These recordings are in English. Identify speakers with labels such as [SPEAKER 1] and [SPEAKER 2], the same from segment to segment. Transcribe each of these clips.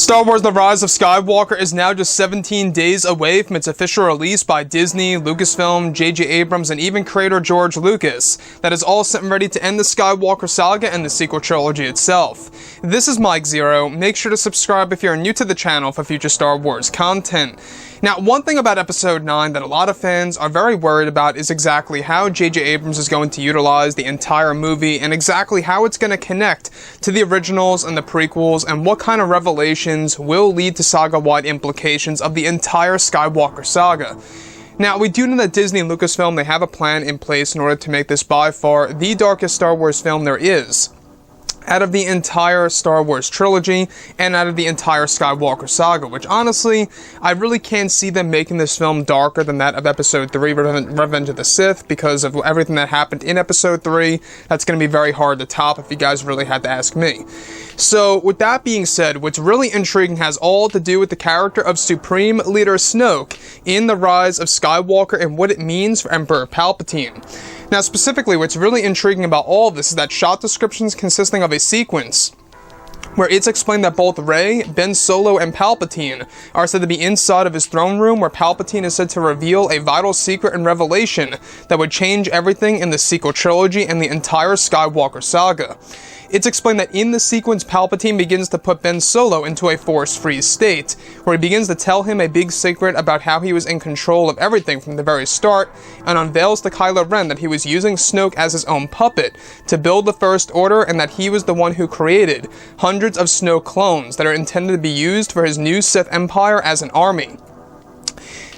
[SPEAKER 1] Star Wars The Rise of Skywalker is now just 17 days away from its official release by Disney, Lucasfilm, J.J. Abrams, and even creator George Lucas. That is all set and ready to end the Skywalker saga and the sequel trilogy itself. This is Mike Zero. Make sure to subscribe if you're new to the channel for future Star Wars content. Now, one thing about Episode 9 that a lot of fans are very worried about is exactly how J.J. Abrams is going to utilize the entire movie and exactly how it's going to connect to the originals and the prequels and what kind of revelations will lead to saga-wide implications of the entire Skywalker saga. Now, we do know that Disney and Lucasfilm, they have a plan in place in order to make this by far the darkest Star Wars film there is out of the entire Star Wars trilogy, and out of the entire Skywalker saga, which honestly, I really can't see them making this film darker than that of Episode 3, Revenge of the Sith, because of everything that happened in Episode 3. That's going to be very hard to top if you guys really had to ask me. So, with that being said, what's really intriguing has all to do with the character of Supreme Leader Snoke in The Rise of Skywalker and what it means for Emperor Palpatine. Now, specifically, what's really intriguing about all of this is that shot descriptions consisting of a sequence where it's explained that both Rey, Ben Solo, and Palpatine are said to be inside of his throne room, where Palpatine is said to reveal a vital secret and revelation that would change everything in the sequel trilogy and the entire Skywalker saga. It's explained that in the sequence, Palpatine begins to put Ben Solo into a Force-freeze state, where he begins to tell him a big secret about how he was in control of everything from the very start, and unveils to Kylo Ren that he was using Snoke as his own puppet to build the First Order, and that he was the one who created hundreds of Snoke clones that are intended to be used for his new Sith Empire as an army.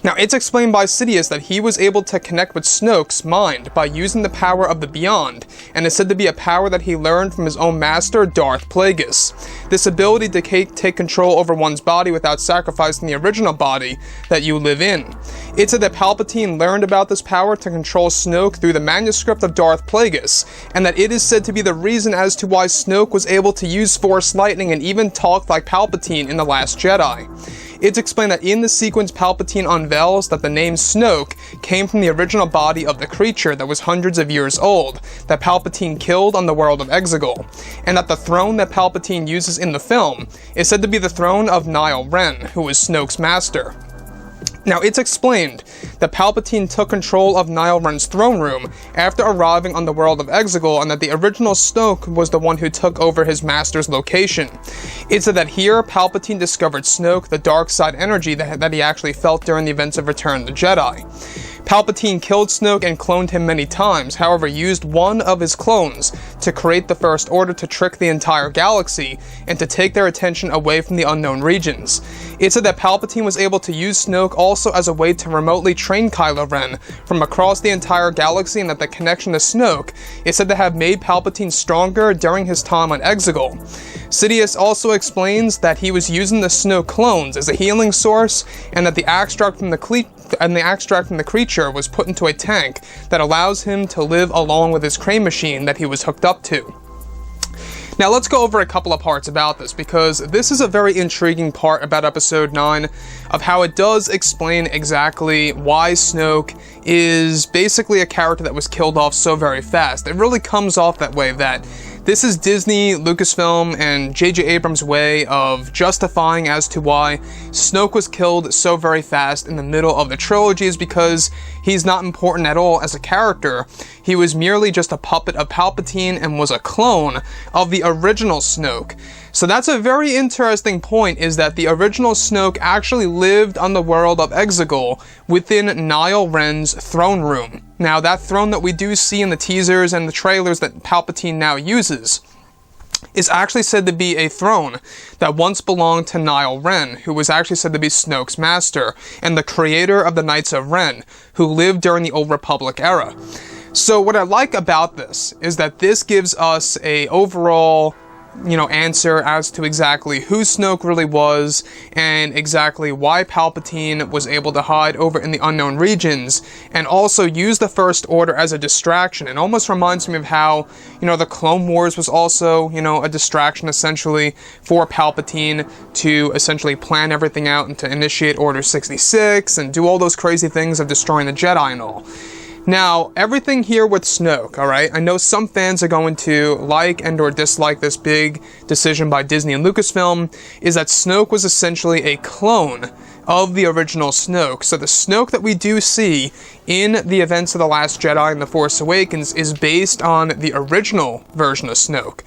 [SPEAKER 1] Now, it's explained by Sidious that he was able to connect with Snoke's mind by using the power of the Beyond, and is said to be a power that he learned from his own master, Darth Plagueis. This ability to take control over one's body without sacrificing the original body that you live in. It's said that Palpatine learned about this power to control Snoke through the manuscript of Darth Plagueis, and that it is said to be the reason as to why Snoke was able to use Force lightning and even talk like Palpatine in The Last Jedi. It's explained that in the sequence, Palpatine unveils that the name Snoke came from the original body of the creature that was hundreds of years old, that Palpatine killed on the world of Exegol, and that the throne that Palpatine uses in the film is said to be the throne of Kylo Ren, who was Snoke's master. Now, it's explained that Palpatine took control of Kylo Ren's throne room after arriving on the world of Exegol, and that the original Snoke was the one who took over his master's location. It's said that here, Palpatine discovered Snoke, the dark side energy that he actually felt during the events of Return of the Jedi. Palpatine killed Snoke and cloned him many times, however used one of his clones to create the First Order to trick the entire galaxy and to take their attention away from the unknown regions. It's said that Palpatine was able to use Snoke also as a way to remotely train Kylo Ren from across the entire galaxy, and that the connection to Snoke is said to have made Palpatine stronger during his time on Exegol. Sidious also explains that he was using the Snoke clones as a healing source, and that the extract from the creature was put into a tank that allows him to live along with his crane machine that he was hooked up to. Now, let's go over a couple of parts about this, because this is a very intriguing part about Episode 9 of how it does explain exactly why Snoke is basically a character that was killed off so very fast. It really comes off that way, that this is Disney, Lucasfilm, and J.J. Abrams' way of justifying as to why Snoke was killed so very fast in the middle of the trilogy, is because he's not important at all as a character. He was merely just a puppet of Palpatine and was a clone of the original Snoke. So that's a very interesting point, is that the original Snoke actually lived on the world of Exegol within Kylo Ren's throne room. Now, that throne that we do see in the teasers and the trailers that Palpatine now uses is actually said to be a throne that once belonged to Kylo Ren, who was actually said to be Snoke's master, and the creator of the Knights of Ren, who lived during the Old Republic era. So what I like about this is that this gives us a overall answer as to exactly who Snoke really was, and exactly why Palpatine was able to hide over in the unknown regions, and also use the First Order as a distraction. It almost reminds me of how, the Clone Wars was also, a distraction essentially for Palpatine to essentially plan everything out and to initiate Order 66 and do all those crazy things of destroying the Jedi and all. Now, everything here with Snoke, alright? I know some fans are going to like and or dislike this big decision by Disney and Lucasfilm, is that Snoke was essentially a clone of the original Snoke. So the Snoke that we do see in the events of The Last Jedi and The Force Awakens is based on the original version of Snoke.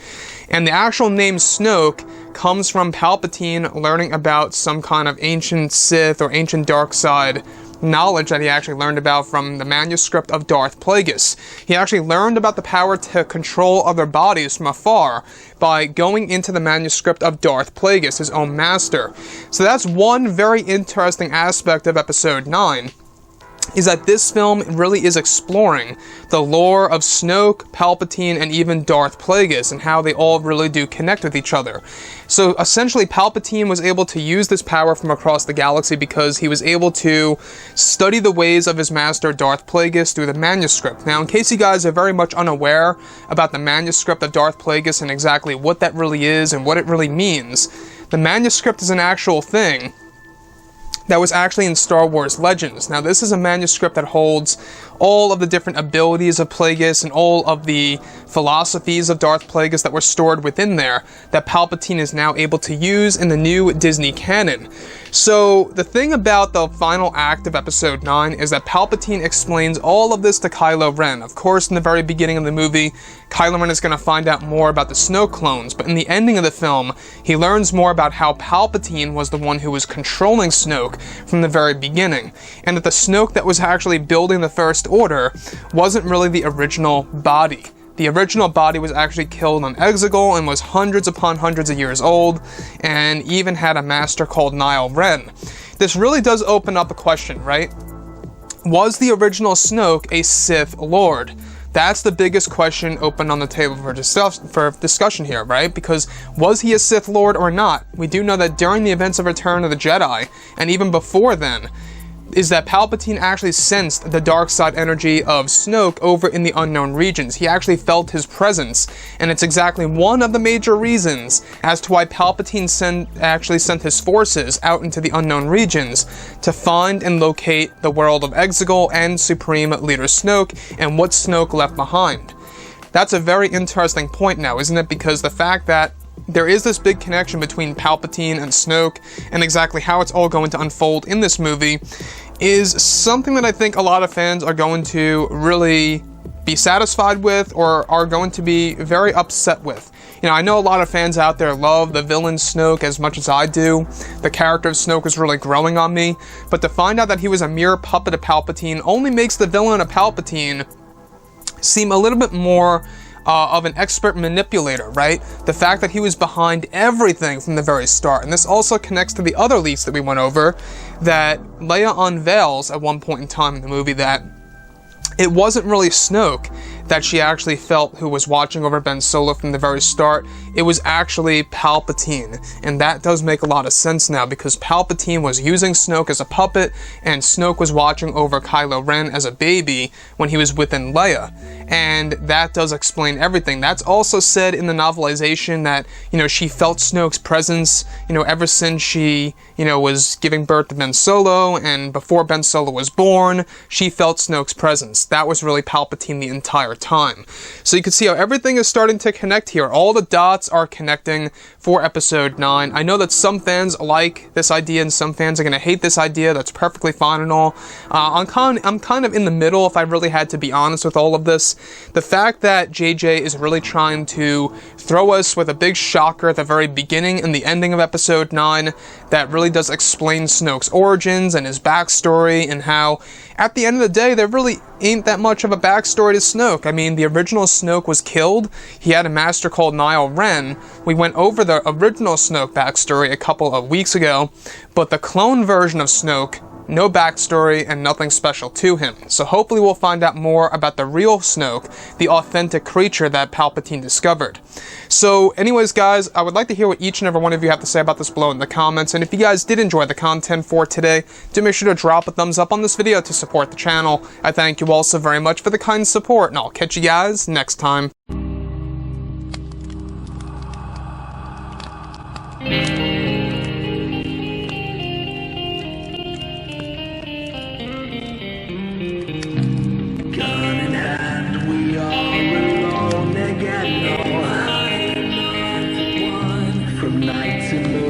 [SPEAKER 1] And the actual name Snoke comes from Palpatine learning about some kind of ancient Sith or ancient dark side knowledge that he actually learned about from the manuscript of Darth Plagueis. He actually learned about the power to control other bodies from afar by going into the manuscript of Darth Plagueis, his own master. So that's one very interesting aspect of Episode 9, is that this film really is exploring the lore of Snoke, Palpatine, and even Darth Plagueis, and how they all really do connect with each other. So essentially, Palpatine was able to use this power from across the galaxy because he was able to study the ways of his master Darth Plagueis through the manuscript. Now, in case you guys are very much unaware about the manuscript of Darth Plagueis and exactly what that really is and what it really means, the manuscript is an actual thing that was actually in Star Wars Legends. Now, this is a manuscript that holds all of the different abilities of Plagueis and all of the philosophies of Darth Plagueis that were stored within there that Palpatine is now able to use in the new Disney canon. So, the thing about the final act of Episode 9 is that Palpatine explains all of this to Kylo Ren. Of course, in the very beginning of the movie, Kylo Ren is going to find out more about the Snoke clones, but in the ending of the film, he learns more about how Palpatine was the one who was controlling Snoke from the very beginning, and that the Snoke that was actually building the First Order wasn't really the original body. The original body was actually killed on Exegol and was hundreds upon hundreds of years old, and even had a master called Nile Ren. This really does open up a question, right? Was the original Snoke a Sith Lord? That's the biggest question open on the table for discussion here, right? Because was he a Sith Lord or not? We do know that during the events of Return of the Jedi, and even before then, is that Palpatine actually sensed the dark side energy of Snoke over in the unknown regions. He actually felt his presence, and it's exactly one of the major reasons as to why Palpatine actually sent his forces out into the unknown regions to find and locate the world of Exegol and Supreme Leader Snoke, and what Snoke left behind. That's a very interesting point now, isn't it? Because the fact that there is this big connection between Palpatine and Snoke, and exactly how it's all going to unfold in this movie, is something that I think a lot of fans are going to really be satisfied with, or are going to be very upset with. You know, I know a lot of fans out there love the villain Snoke as much as I do. The character of Snoke is really growing on me, but to find out that he was a mere puppet of Palpatine only makes the villain of Palpatine seem a little bit more of an expert manipulator, right? The fact that he was behind everything from the very start. And this also connects to the other leaks that we went over, that Leia unveils at one point in time in the movie that it wasn't really Snoke that she actually felt who was watching over Ben Solo from the very start. It was actually Palpatine. And that does make a lot of sense now, because Palpatine was using Snoke as a puppet, and Snoke was watching over Kylo Ren as a baby when he was within Leia. And that does explain everything. That's also said in the novelization that, you know, she felt Snoke's presence, you know, ever since she, you know, was giving birth to Ben Solo, and before Ben Solo was born, she felt Snoke's presence. That was really Palpatine the entire time. So you can see how everything is starting to connect here. All the dots are connecting for Episode 9. I know that some fans like this idea and some fans are going to hate this idea. That's perfectly fine and all. I'm kind of in the middle, if I really had to be honest with all of this. The fact that JJ is really trying to throw us with a big shocker at the very beginning and the ending of Episode 9 that really does explain Snoke's origins and his backstory, and how at the end of the day there really ain't that much of a backstory to Snoke. I mean, the original Snoke was killed. He had a master called Nile Ren. We went over the original Snoke backstory a couple of weeks ago, but the clone version of Snoke, no backstory and nothing special to him. So hopefully we'll find out more about the real Snoke, the authentic creature that Palpatine discovered. So anyways, guys, I would like to hear what each and every one of you have to say about this below in the comments. And if you guys did enjoy the content for today, do make sure to drop a thumbs up on this video to support the channel. I thank you all so very much for the kind support, and I'll catch you guys next time.
[SPEAKER 2] Go. from night to moon.